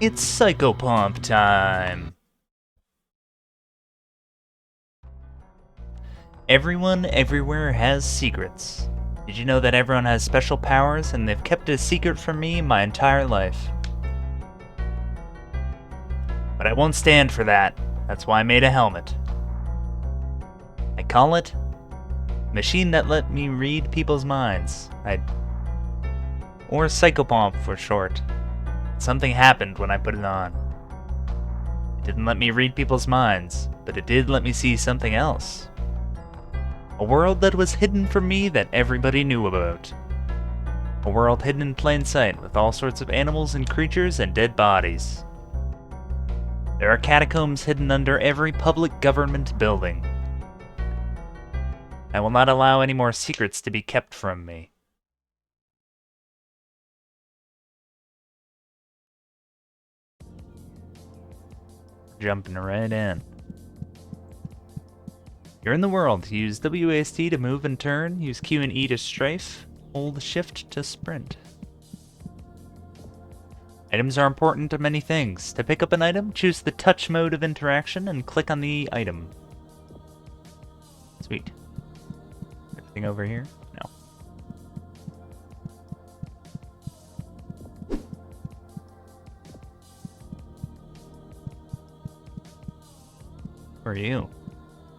It's Psychopomp time! Everyone everywhere has secrets. Did you know that everyone has special powers and they've kept it a secret from me my entire life? But I won't stand for that. That's why I made a helmet. I call it Machine That Let Me Read People's Minds. Or Psychopomp for short. Something happened when I put it on. It didn't let me read people's minds, but it did let me see something else. A world that was hidden from me that everybody knew about. A world hidden in plain sight with all sorts of animals and creatures and dead bodies. There are catacombs hidden under every public government building. I will not allow any more secrets to be kept from me. Jumping right in. You're in the world. Use WASD to move and turn. Use Q and E to strafe. Hold Shift to sprint. Items are important to many things. To pick up an item, choose the touch mode of interaction and click on the item. Sweet. Anything over here? No. Who are you?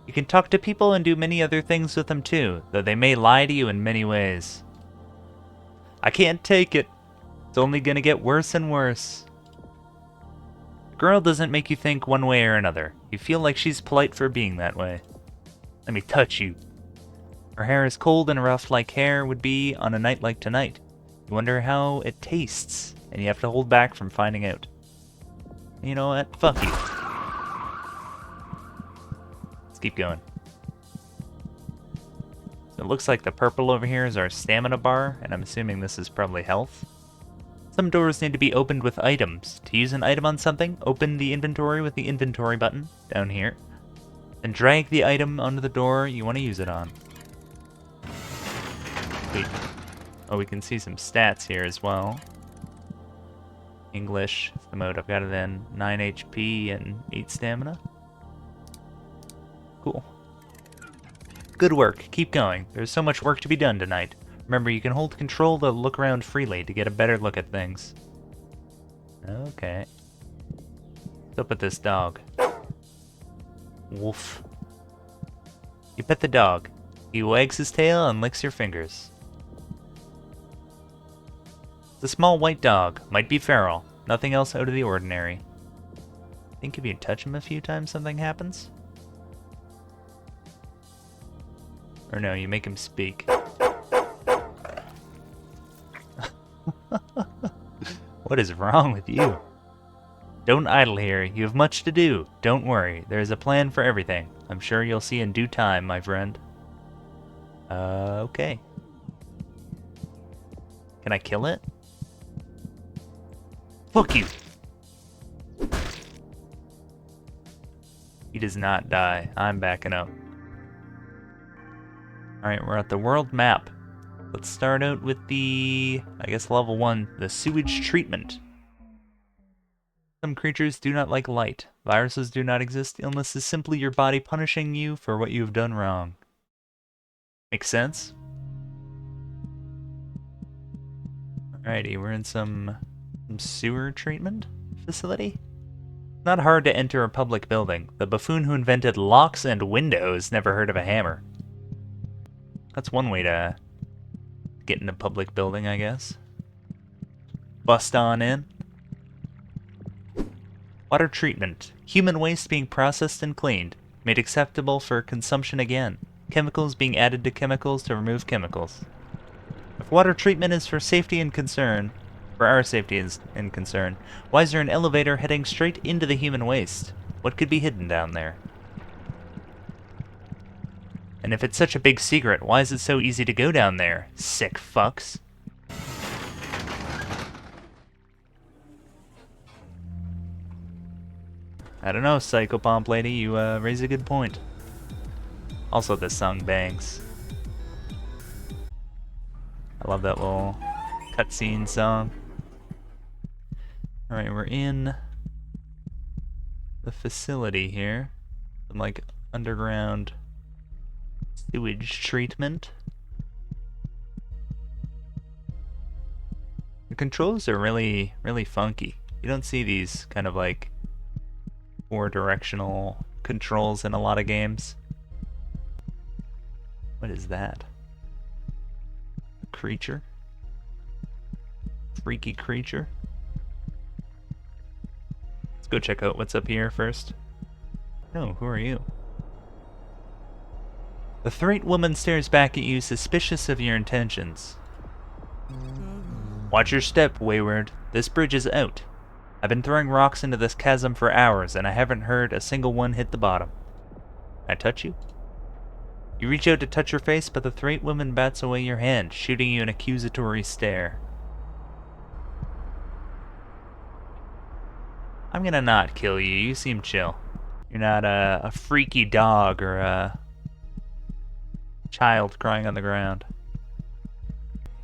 You can talk to people and do many other things with them too, though they may lie to you in many ways. I can't take it. It's only gonna get worse and worse. The girl doesn't make you think one way or another. You feel like she's polite for being that way. Let me touch you. Her hair is cold and rough like hair would be on a night like tonight. You wonder how it tastes, and you have to hold back from finding out. You know what? Fuck you. Let's keep going. So it looks like the purple over here is our stamina bar, and I'm assuming this is probably health. Some doors need to be opened with items. To use an item on something, open the inventory with the inventory button down here. Then drag the item onto the door you want to use it on. Sweet. Oh, we can see some stats here as well. English is the mode I've got it in. 9 HP and 8 stamina. Cool. Good work. Keep going. There's so much work to be done tonight. Remember, you can hold control to look around freely to get a better look at things. Okay. What's up with this dog? Woof. You pet the dog. He wags his tail and licks your fingers. It's a small white dog. Might be feral. Nothing else out of the ordinary. Think if you touch him a few times something happens? Or no, you make him speak. What is wrong with you? Don't idle here. You have much to do. Don't worry. There is a plan for everything. I'm sure you'll see in due time, my friend. Okay. Can I kill it? Fuck you! He does not die. I'm backing up. Alright, we're at the world map. Let's start out with the, I guess level 1, the sewage treatment. Some creatures do not like light. Viruses do not exist. Illness is simply your body punishing you for what you have done wrong. Makes sense? Alrighty, we're in some sewer treatment facility. Not hard to enter a public building. The buffoon who invented locks and windows never heard of a hammer. That's one way to get in a public building, I guess. Bust on in. Water treatment. Human waste being processed and cleaned. Made acceptable for consumption again. Chemicals being added to chemicals to remove chemicals. If water treatment is for safety and concern, for our safety and concern, why is there an elevator heading straight into the human waste? What could be hidden down there? And if it's such a big secret, why is it so easy to go down there? Sick fucks. I don't know, Psychopomp lady, you raise a good point. Also, this song bangs. I love that little cutscene song. Alright, we're in the facility here. Some, like, underground sewage treatment. The controls are really, really funky. You don't see these kind of like four-directional controls in a lot of games. What is that? A creature? Freaky creature? Let's go check out what's up here first. Oh, who are you? The Threat Woman stares back at you, suspicious of your intentions. Watch your step, Wayward. This bridge is out. I've been throwing rocks into this chasm for hours, and I haven't heard a single one hit the bottom. Can I touch you? You reach out to touch her face, but the Threat Woman bats away your hand, shooting you an accusatory stare. I'm gonna not kill you. You seem chill. You're not a freaky dog or a child crying on the ground.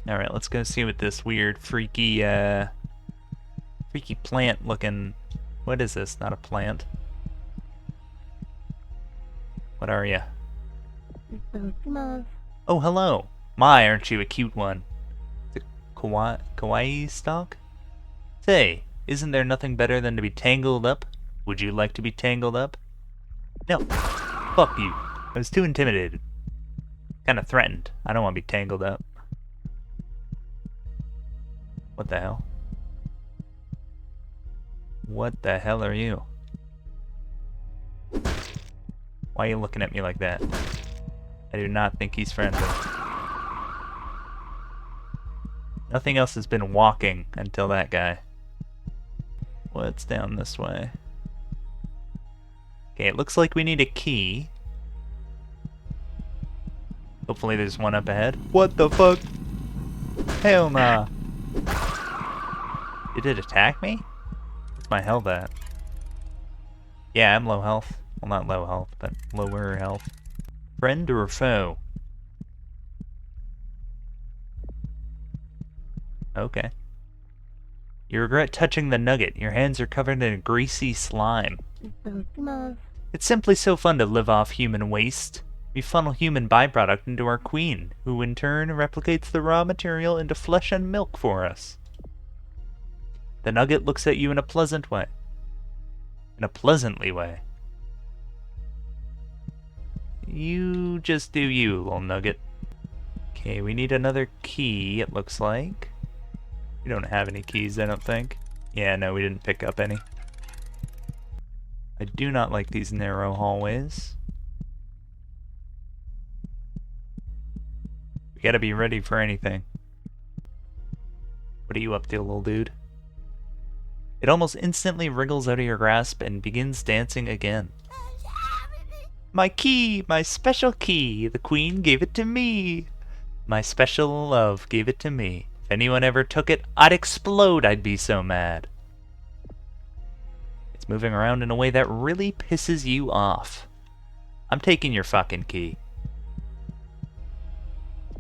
Alright, let's go see what this weird, freaky plant looking... What is this? Not a plant. What are you? Oh, hello. My, aren't you a cute one? The kawaii stalk? Say, isn't there nothing better than to be tangled up? Would you like to be tangled up? No. Fuck you. I was too intimidated. Kinda threatened. I don't want to be tangled up. What the hell? What the hell are you? Why are you looking at me like that? I do not think he's friendly. Nothing else has been walking until that guy. What's down this way? Okay, it looks like we need a key. Hopefully there's one up ahead. What the fuck? Hell nah. Did it attack me? What's my health at? Yeah, I'm low health. Well, not low health, but lower health. Friend or foe? Okay. You regret touching the nugget. Your hands are covered in a greasy slime. It's simply so fun to live off human waste. We funnel human byproduct into our queen, who in turn replicates the raw material into flesh and milk for us. The nugget looks at you in a pleasant way. In a pleasantly way. You just do you, little nugget. Okay, we need another key, it looks like. We don't have any keys, I don't think. Yeah, no, we didn't pick up any. I do not like these narrow hallways. We gotta be ready for anything. What are you up to, little dude? It almost instantly wriggles out of your grasp and begins dancing again. My key! My special key! The queen gave it to me! My special love gave it to me. If anyone ever took it, I'd explode, I'd be so mad. It's moving around in a way that really pisses you off. I'm taking your fucking key.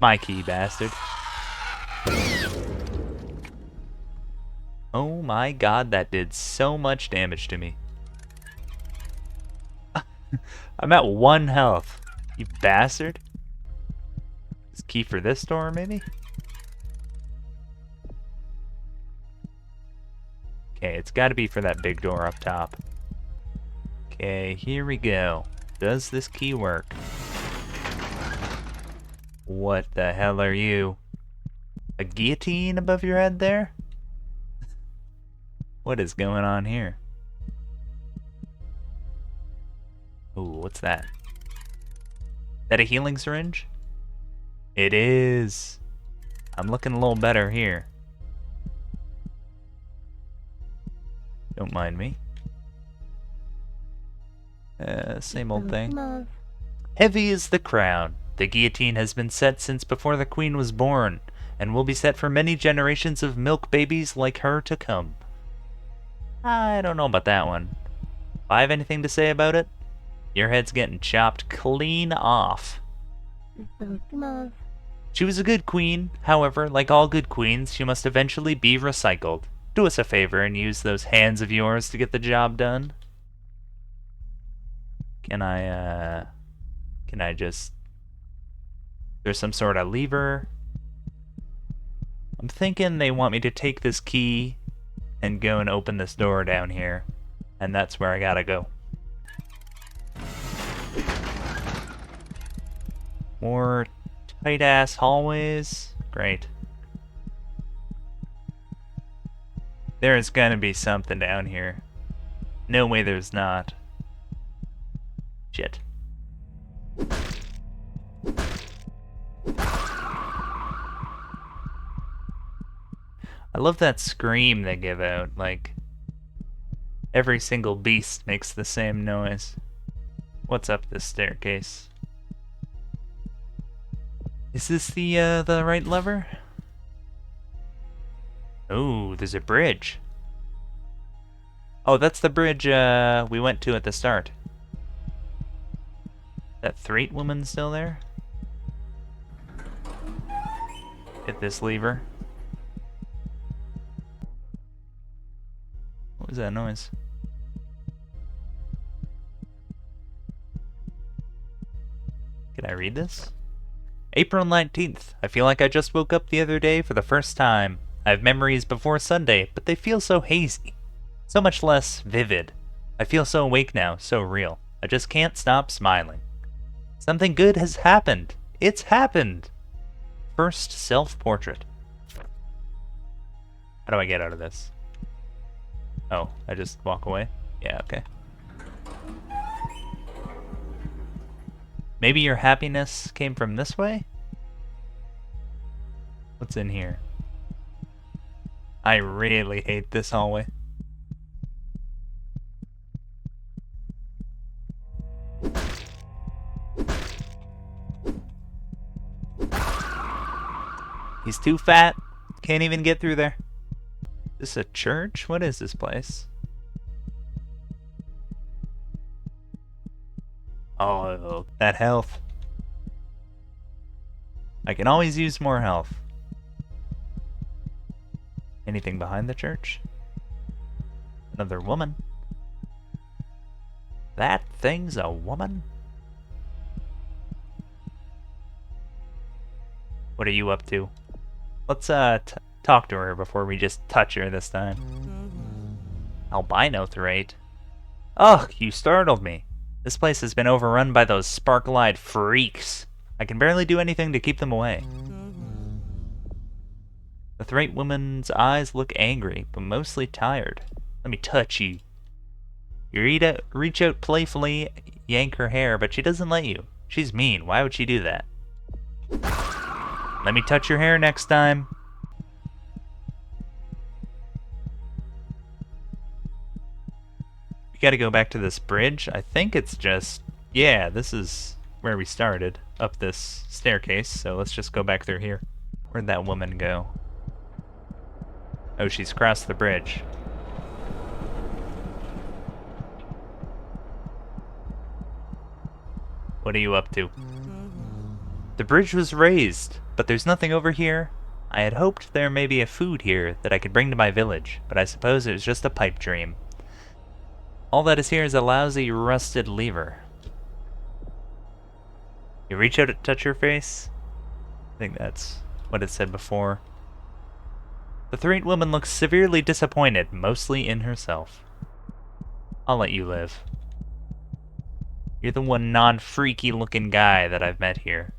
My key, bastard. Oh my god, that did so much damage to me. I'm at 1 health. You bastard. Is key for this door, maybe? Okay, it's gotta be for that big door up top. Okay, here we go. Does this key work? What the hell are you? A guillotine above your head there? What is going on here? Ooh, what's that? Is that a healing syringe? It is. I'm looking a little better here. Don't mind me. Same old thing. Heavy is the crown. The guillotine has been set since before the queen was born, and will be set for many generations of milk babies like her to come. I don't know about that one. If I have anything to say about it, your head's getting chopped clean off. She was a good queen. However, like all good queens, she must eventually be recycled. do us a favor and use those hands of yours to get the job done? Can I just... There's some sort of lever. I'm thinking they want me to take this key and go and open this door down here. And that's where I gotta go. More tight-ass hallways. Great. There's gonna be something down here. No way there's not. Shit. I love that scream they give out, like every single beast makes the same noise. What's up this staircase? Is this the right lever? Oh, there's a bridge. Oh, that's the bridge we went to at the start. That Threat woman still there? Hit this lever. What was that noise? Can I read this? April 19th. I feel like I just woke up the other day for the first time. I have memories before Sunday, but they feel so hazy. So much less vivid. I feel so awake now, so real. I just can't stop smiling. Something good has happened. It's happened. First self-portrait. How do I get out of this? Oh, I just walk away? Yeah, okay. Maybe your happiness came from this way? What's in here? I really hate this hallway. He's too fat. Can't even get through there. Is this a church? What is this place? Oh, that health. I can always use more health. Anything behind the church? Another woman. That thing's a woman? What are you up to? Let's talk to her before we just touch her this time. Albino Threat? Ugh, you startled me. This place has been overrun by those sparkle-eyed freaks. I can barely do anything to keep them away. The Threat woman's eyes look angry, but mostly tired. Let me touch you. You reach out playfully, yank her hair, but she doesn't let you. She's mean. Why would she do that? Let me touch your hair next time. We gotta go back to this bridge. I think it's just... Yeah, this is where we started. Up this staircase, so let's just go back through here. Where'd that woman go? Oh, she's crossed the bridge. What are you up to? The bridge was raised, but there's nothing over here. I had hoped there may be a food here that I could bring to my village, but I suppose it was just a pipe dream. All that is here is a lousy, rusted lever. You reach out to touch her face? I think that's what it said before. The Threat woman looks severely disappointed, mostly in herself. I'll let you live. You're the one non-freaky looking guy that I've met here.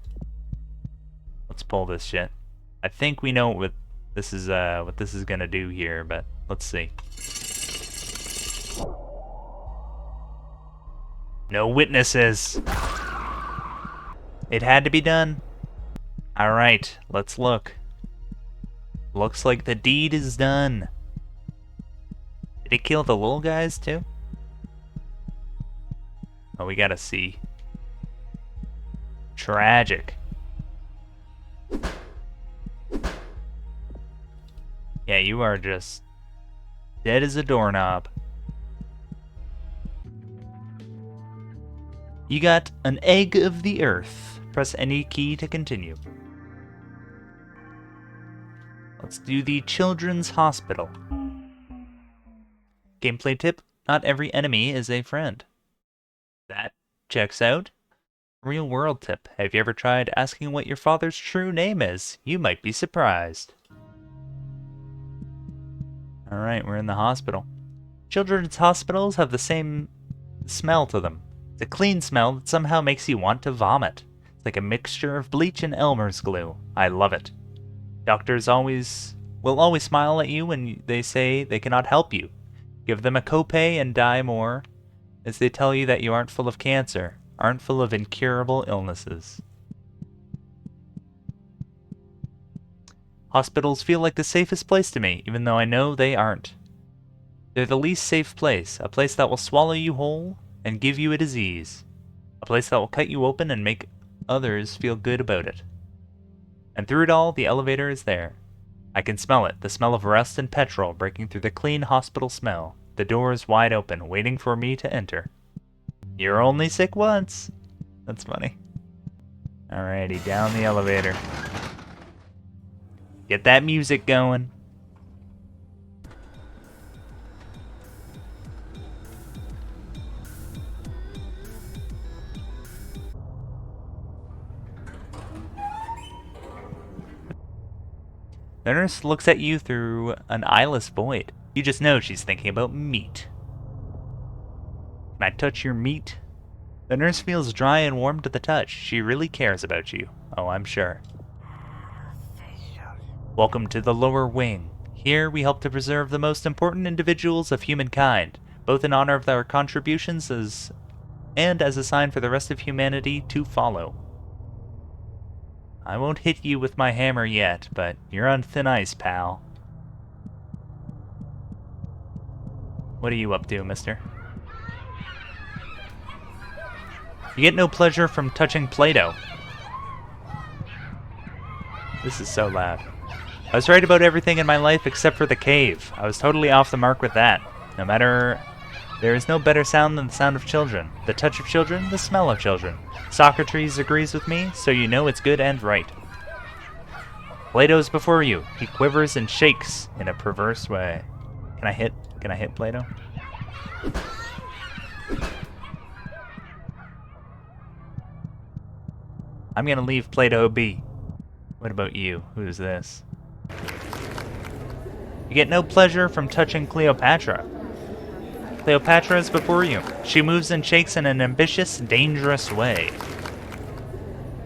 Let's pull this shit. I think we know what this is gonna do here, but let's see. No witnesses. It had to be done. Alright, let's look. Looks like the deed is done. Did it kill the little guys too? Oh, we gotta see. Tragic. Yeah, you are just dead as a doorknob. You got an egg of the earth. Press any key to continue. Let's do the children's hospital. Gameplay tip, not every enemy is a friend. That checks out. Real world tip, have you ever tried asking what your father's true name is? You might be surprised. Alright, we're in the hospital. Children's hospitals have the same smell to them. It's a clean smell that somehow makes you want to vomit. It's like a mixture of bleach and Elmer's glue. I love it. Doctors will always smile at you when they say they cannot help you. Give them a copay and die more, as they tell you that you aren't full of cancer, aren't full of incurable illnesses. Hospitals feel like the safest place to me, even though I know they aren't. They're the least safe place, a place that will swallow you whole and give you a disease. A place that will cut you open and make others feel good about it. And through it all, the elevator is there. I can smell it, the smell of rust and petrol breaking through the clean hospital smell. The door is wide open, waiting for me to enter. You're only sick once. That's funny. Alrighty, down the elevator. Get that music going. The nurse looks at you through an eyeless void. You just know she's thinking about meat. Can I touch your meat? The nurse feels dry and warm to the touch. She really cares about you. Oh, I'm sure. Welcome to the lower wing. Here we help to preserve the most important individuals of humankind, both in honor of their contributions and as a sign for the rest of humanity to follow. I won't hit you with my hammer yet, but you're on thin ice, pal. What are you up to, mister? You get no pleasure from touching Play-Doh. This is so loud. I was right about everything in my life except for the cave. I was totally off the mark with that. No matter... There is no better sound than the sound of children. The touch of children, the smell of children. Socrates agrees with me, so you know it's good and right. Play-Doh's before you. He quivers and shakes in a perverse way. Can I hit Play-Doh? I'm gonna leave Play-Doh be. What about you? Who's this? You get no pleasure from touching Cleopatra. Cleopatra is before you. She moves and shakes in an ambitious, dangerous way.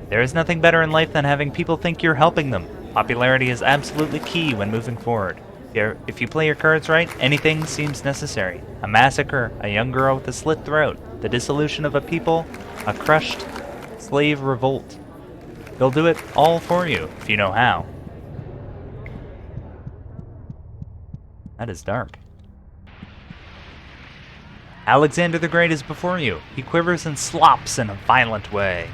There is nothing better in life than having people think you're helping them. Popularity is absolutely key when moving forward. If you play your cards right, anything seems necessary. A massacre, a young girl with a slit throat, the dissolution of a people, a crushed slave revolt. They'll do it all for you, if you know how. That is dark. Alexander the Great is before you. He quivers and slops in a violent way.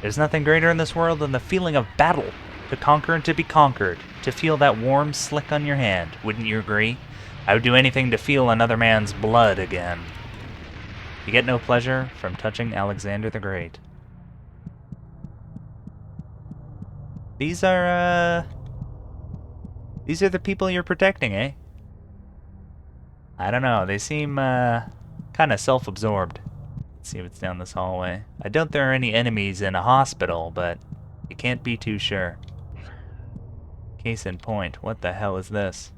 There's nothing greater in this world than the feeling of battle. To conquer and to be conquered. To feel that warm slick on your hand. Wouldn't you agree? I would do anything to feel another man's blood again. You get no pleasure from touching Alexander the Great. These are the people you're protecting, eh? I don't know, they seem, kind of self-absorbed. Let's see what's down this hallway. I doubt there are any enemies in a hospital, but you can't be too sure. Case in point, what the hell is this?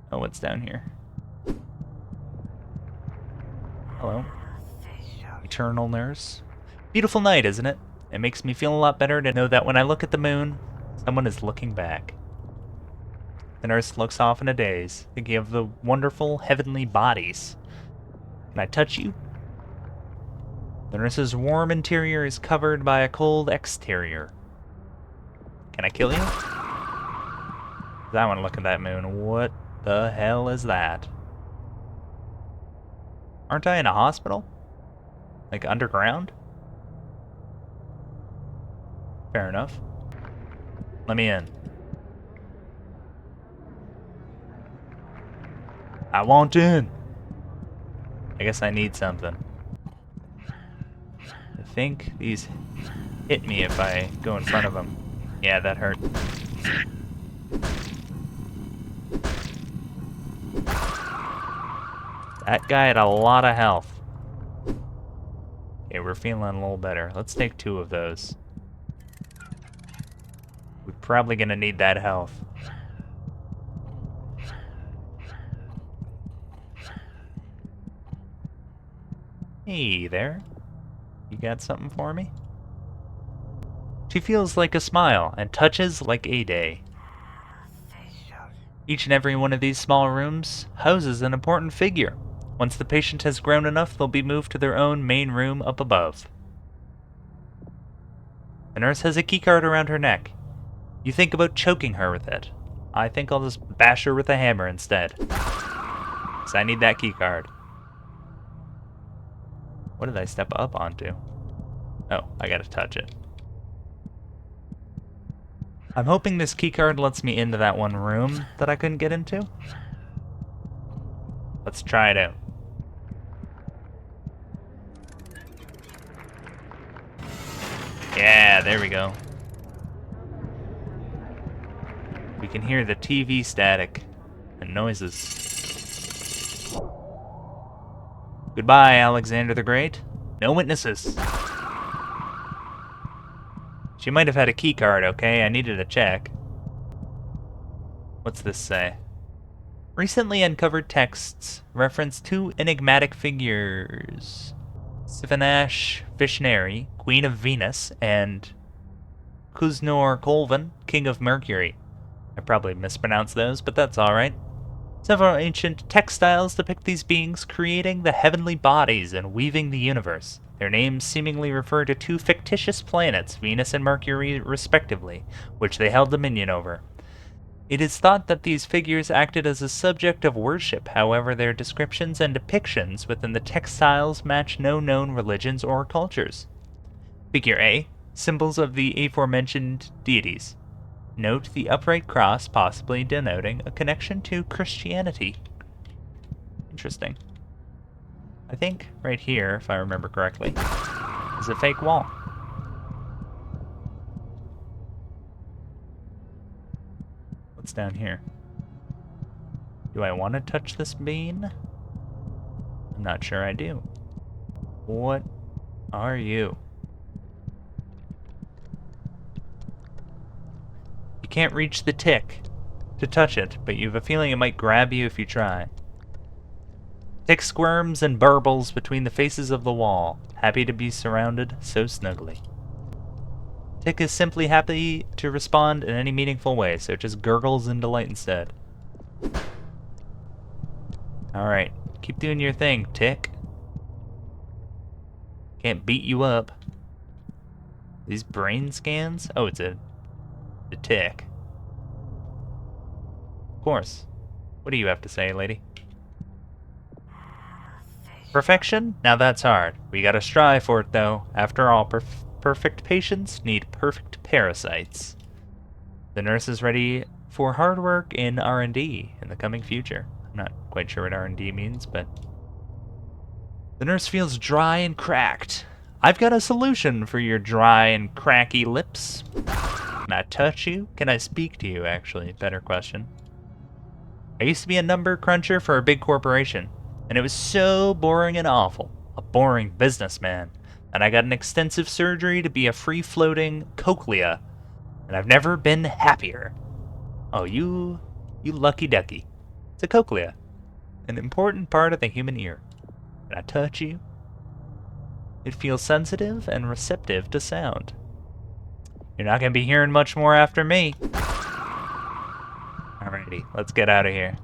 Oh, what's down here? Hello. Eternal nurse. Beautiful night, isn't it? It makes me feel a lot better to know that when I look at the moon, someone is looking back. The nurse looks off in a daze, thinking of the wonderful heavenly bodies. Can I touch you? The nurse's warm interior is covered by a cold exterior. Can I kill you? I want to look at that moon. What the hell is that? Aren't I in a hospital? Like underground? Fair enough. Let me in. I want in. I guess I need something. I think these hit me if I go in front of them. Yeah, that hurt. That guy had a lot of health. Okay, we're feeling a little better. Let's take 2 of those. We're probably gonna need that health. Hey there. You got something for me? She feels like a smile and touches like a day. Each and every one of these small rooms houses an important figure. Once the patient has grown enough, they'll be moved to their own main room up above. The nurse has a keycard around her neck. You think about choking her with it. I think I'll just bash her with a hammer instead. 'Cause I need that keycard. What did I step up onto? Oh, I gotta touch it. I'm hoping this keycard lets me into that one room that I couldn't get into. Let's try it out. Yeah, there we go. We can hear the TV static and noises. Goodbye, Alexander the Great. No witnesses. She might have had a keycard, okay? I needed a check. What's this say? Recently uncovered texts reference 2 enigmatic figures. Sivanash Vishnari, Queen of Venus, and Kuznor Colvin, King of Mercury. I probably mispronounced those, but that's alright. Several ancient textiles depict these beings creating the heavenly bodies and weaving the universe. Their names seemingly refer to 2 fictitious planets, Venus and Mercury respectively, which they held dominion over. It is thought that these figures acted as a subject of worship, however their descriptions and depictions within the textiles match no known religions or cultures. Figure A, symbols of the aforementioned deities. Note the upright cross possibly denoting a connection to Christianity. Interesting. I think right here, if I remember correctly, is a fake wall. What's down here? Do I want to touch this bean? I'm not sure I do. What are you? You can't reach the tick to touch it, but you have a feeling it might grab you if you try. Tick squirms and burbles between the faces of the wall, happy to be surrounded so snugly. Tick is simply happy to respond in any meaningful way, so it just gurgles in delight instead. Alright, keep doing your thing, Tick. Can't beat you up. These brain scans? Oh, it's a tick. Of course. What do you have to say, lady? Perfection? Now that's hard. We gotta strive for it, though. After all, perfect patients need perfect parasites. The nurse is ready for hard work in R&D in the coming future. I'm not quite sure what R&D means, but... The nurse feels dry and cracked. I've got a solution for your dry and cracky lips. Can I touch you? Can I speak to you, actually? Better question. I used to be a number cruncher for a big corporation, and it was so boring and awful. A boring businessman. And I got an extensive surgery to be a free-floating cochlea, and I've never been happier. Oh, you lucky ducky. It's a cochlea, an important part of the human ear. Can I touch you? It feels sensitive and receptive to sound. You're not going to be hearing much more after me. Alrighty, let's get out of here.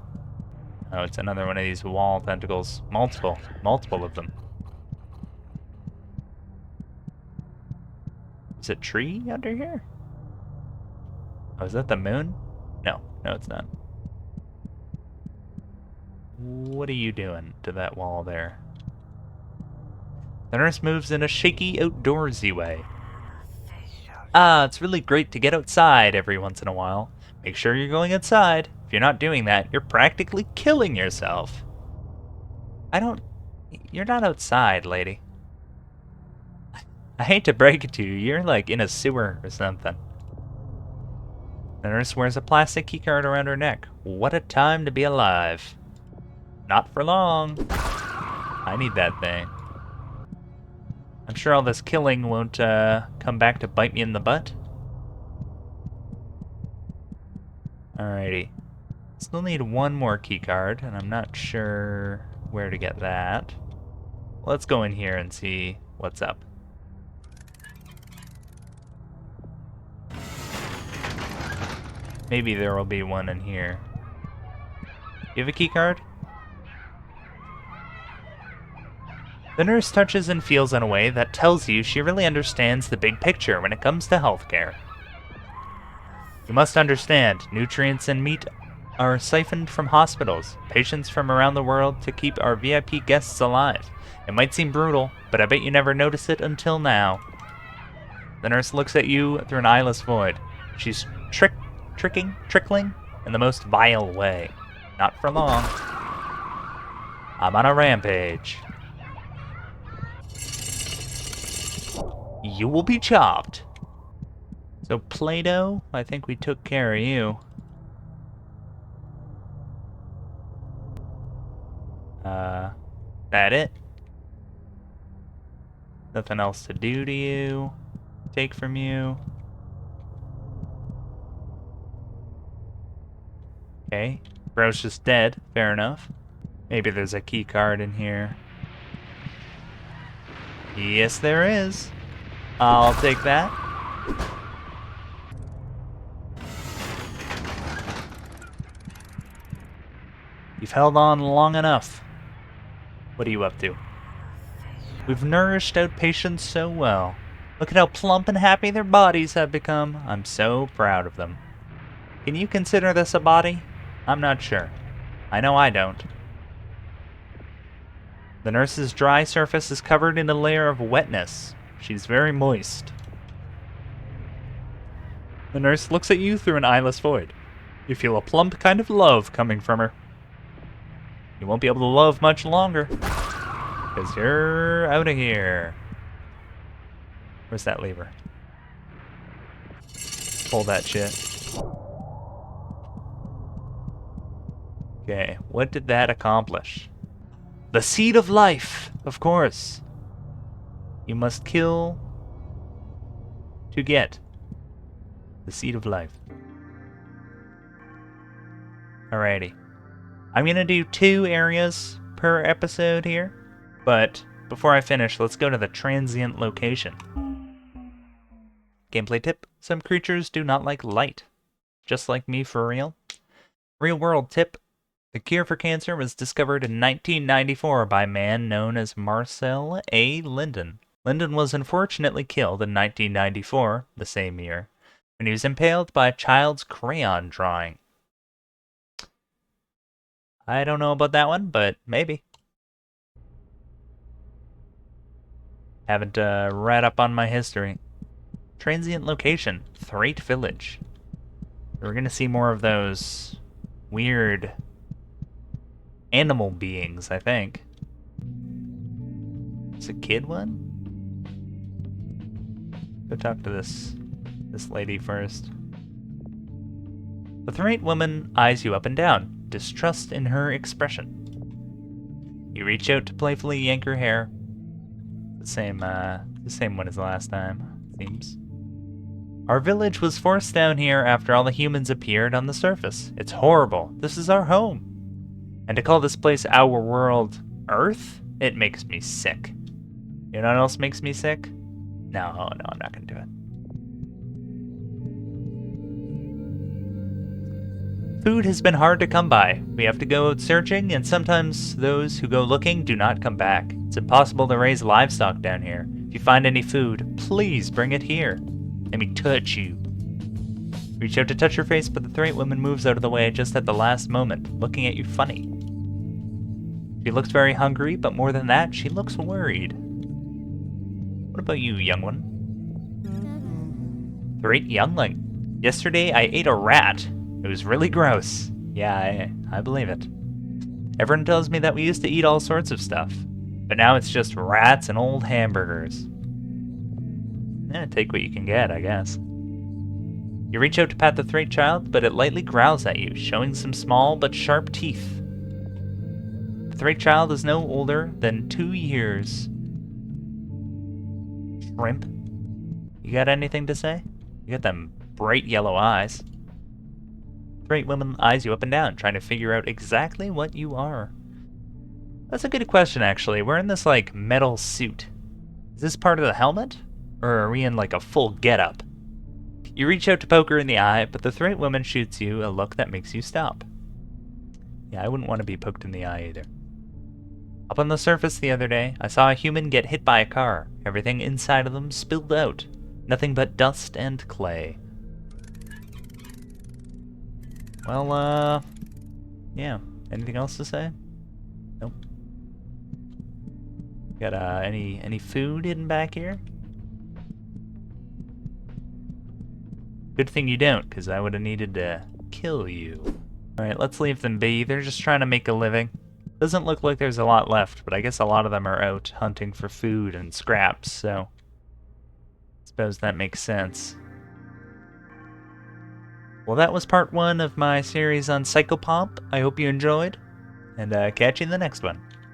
Oh, it's another one of these wall tentacles. Multiple of them. Is it a tree under here? Oh, is that the moon? No, it's not. What are you doing to that wall there? The nurse moves in a shaky, outdoorsy way. It's really great to get outside every once in a while. Make sure you're going outside. If you're not doing that, you're practically killing yourself. You're not outside, lady. I hate to break it to you, you're like in a sewer or something. The nurse wears a plastic keycard around her neck. What a time to be alive. Not for long. I need that thing. I'm sure all this killing won't come back to bite me in the butt. Alrighty. Still need one more keycard, and I'm not sure where to get that. Let's go in here and see what's up. Maybe there will be one in here. You have a keycard? The nurse touches and feels in a way that tells you she really understands the big picture when it comes to healthcare. You must understand, nutrients and meat are siphoned from hospitals, patients from around the world to keep our VIP guests alive. It might seem brutal, but I bet you never noticed it until now. The nurse looks at you through an eyeless void. She's trickling in the most vile way. Not for long. I'm on a rampage. You will be chopped. So Play-Doh, I think we took care of you. That it? Nothing else to do to you? Take from you? Okay. Bro's just dead. Fair enough. Maybe there's a key card in here. Yes, there is. I'll take that. You've held on long enough. What are you up to? We've nourished out patients so well. Look at how plump and happy their bodies have become. I'm so proud of them. Can you consider this a body? I'm not sure. I know I don't. The nurse's dry surface is covered in a layer of wetness. She's very moist. The nurse looks at you through an eyeless void. You feel a plump kind of love coming from her. You won't be able to love much longer, because you're out of here. Where's that lever? Pull that shit. Okay, what did that accomplish? The seed of life, of course. You must kill to get the seed of life. Alrighty. I'm going to do 2 areas per episode here, but before I finish, let's go to the transient location. Gameplay tip: some creatures do not like light. Just like me for real. Real world tip: the cure for cancer was discovered in 1994 by a man known as Marcel A. Linden. Linden was unfortunately killed in 1994, the same year, when he was impaled by a child's crayon drawing. I don't know about that one, but maybe. Haven't read up on my history. Transient location: Thrate Village. We're gonna see more of those weird animal beings, I think. It's a kid one? Go talk to this lady first. The Thrate woman eyes you up and down, distrust in her expression. You reach out to playfully yank her hair. The same one as the last time, seems. Our village was forced down here after all the humans appeared on the surface. It's horrible. This is our home. And to call this place our world Earth, it makes me sick. You know what else makes me sick? No, I'm not gonna do it. Food has been hard to come by. We have to go out searching, and sometimes those who go looking do not come back. It's impossible to raise livestock down here. If you find any food, please bring it here. Let me touch you. Reach out to touch her face, but the Thrate woman moves out of the way just at the last moment, looking at you funny. She looks very hungry, but more than that, she looks worried. What about you, young one? Thrate youngling. Yesterday I ate a rat. It was really gross. Yeah, I believe it. Everyone tells me that we used to eat all sorts of stuff, but now it's just rats and old hamburgers. Take what you can get, I guess. You reach out to pat the Thrate child, but it lightly growls at you, showing some small but sharp teeth. The Threat child is no older than 2 years. Shrimp? You got anything to say? You got them bright yellow eyes. Threat woman eyes you up and down, trying to figure out exactly what you are. That's a good question, actually. We're in this, like, metal suit. Is this part of the helmet? Or are we in, like, a full getup? You reach out to poke her in the eye, but the Threat woman shoots you a look that makes you stop. Yeah, I wouldn't want to be poked in the eye either. Up on the surface the other day, I saw a human get hit by a car. Everything inside of them spilled out. Nothing but dust and clay. Well, yeah. Anything else to say? Nope. Got, any food hidden back here? Good thing you don't, because I would have needed to kill you. Alright, let's leave them be. They're just trying to make a living. Doesn't look like there's a lot left, but I guess a lot of them are out hunting for food and scraps, so I suppose that makes sense. Well, that was part 1 of my series on Psychopomp. I hope you enjoyed, and catch you in the next one.